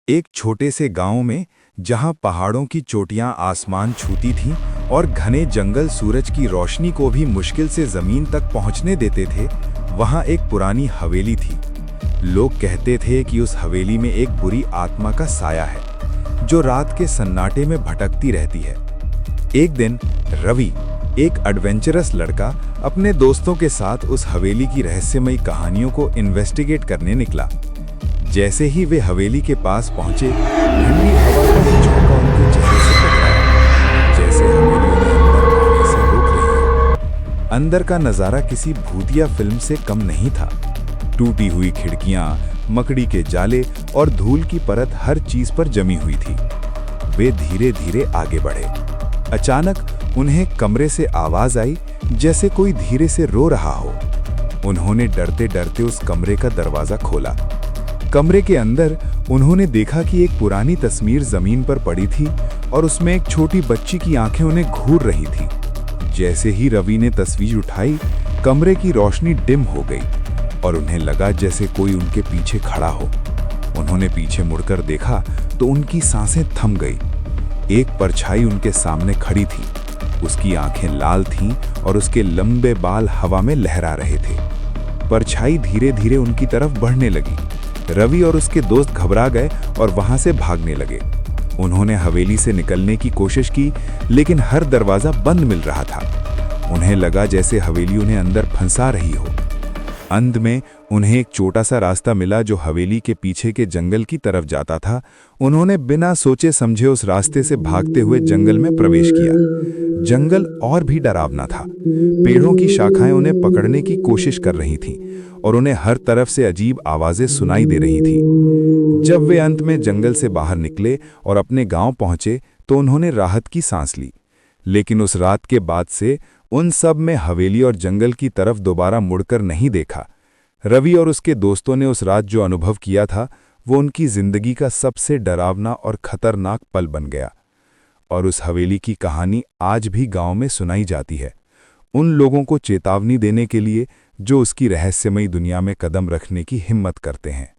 एक छोटे से गांव में, जहां पहाड़ों की चोटियां आसमान छूती थीं और घने जंगल सूरज की रोशनी को भी मुश्किल से जमीन तक पहुंचने देते थे, वहां एक पुरानी हवेली थी। लोग कहते थे कि उस हवेली में एक बुरी आत्मा का साया है, जो रात के सन्नाटे में भटकती रहती है। एक दिन रवि, एक एडवेंचरस लड़का, अपने दोस्तों के साथ उस हवेली की रहस्यमयी कहानियों को इन्वेस्टिगेट करने निकला। जैसे ही वे हवेली के पास पहुंचे, ठंडी हवा का एक झोंका उनके चेहरे से टकराया, जैसे हवेली उन्हें अंदर आने से रोक रही हो। अंदर का नजारा किसी भूतिया फिल्म से कम नहीं था। टूटी हुई खिड़कियां, मकड़ी के जाले और धूल की परत हर चीज पर जमी हुई थी। वे धीरे धीरे आगे बढ़े। अचानक उन्हें कमरे से आवाज आई, जैसे कोई धीरे से रो रहा हो। उन्होंने डरते डरते उस कमरे का दरवाजा खोला। कमरे के अंदर उन्होंने देखा कि एक पुरानी तस्वीर जमीन पर पड़ी थी और उसमें एक छोटी बच्ची की आंखें उन्हें घूर रही थी। जैसे ही रवि ने तस्वीर उठाई, कमरे की रोशनी डिम हो गई और उन्हें लगा जैसे कोई उनके पीछे खड़ा हो। उन्होंने पीछे मुड़कर देखा तो उनकी सांसें थम गई। एक परछाई उनके सामने खड़ी थी। उसकी आंखें लाल थीं और उसके लंबे बाल हवा में लहरा रहे थे। परछाई धीरे धीरे उनकी तरफ बढ़ने लगी। रवि और उसके दोस्त घबरा गए और वहां से भागने लगे। उन्होंने हवेली से निकलने की कोशिश की, लेकिन हर दरवाजा बंद मिल रहा था। उन्हें लगा जैसे हवेली उन्हें अंदर फंसा रही हो। अंत में उन्हें एक छोटा सा रास्ता मिला जो हवेली के पीछे के जंगल की तरफ जाता था। उन्होंने बिना सोचे समझे उस रास्ते से भागते हुए जंगल में प्रवेश किया। जंगल और भी डरावना था। पेड़ों की शाखाएं उन्हें पकड़ने की कोशिश कर रही थीं और उन्हें हर तरफ से अजीब आवाजें सुनाई दे रही थीं। जब वे अंत में जंगल से बाहर निकले और अपने गांव पहुंचे, तो उन्होंने राहत की सांस ली। लेकिन उस रात के बाद से उन सब में हवेली और जंगल की तरफ दोबारा मुड़कर नहीं देखा। रवि और उसके दोस्तों ने उस रात जो अनुभव किया था, वो उनकी जिंदगी का सबसे डरावना और खतरनाक पल बन गया। और उस हवेली की कहानी आज भी गांव में सुनाई जाती है, उन लोगों को चेतावनी देने के लिए जो उसकी रहस्यमयी दुनिया में कदम रखने की हिम्मत करते हैं।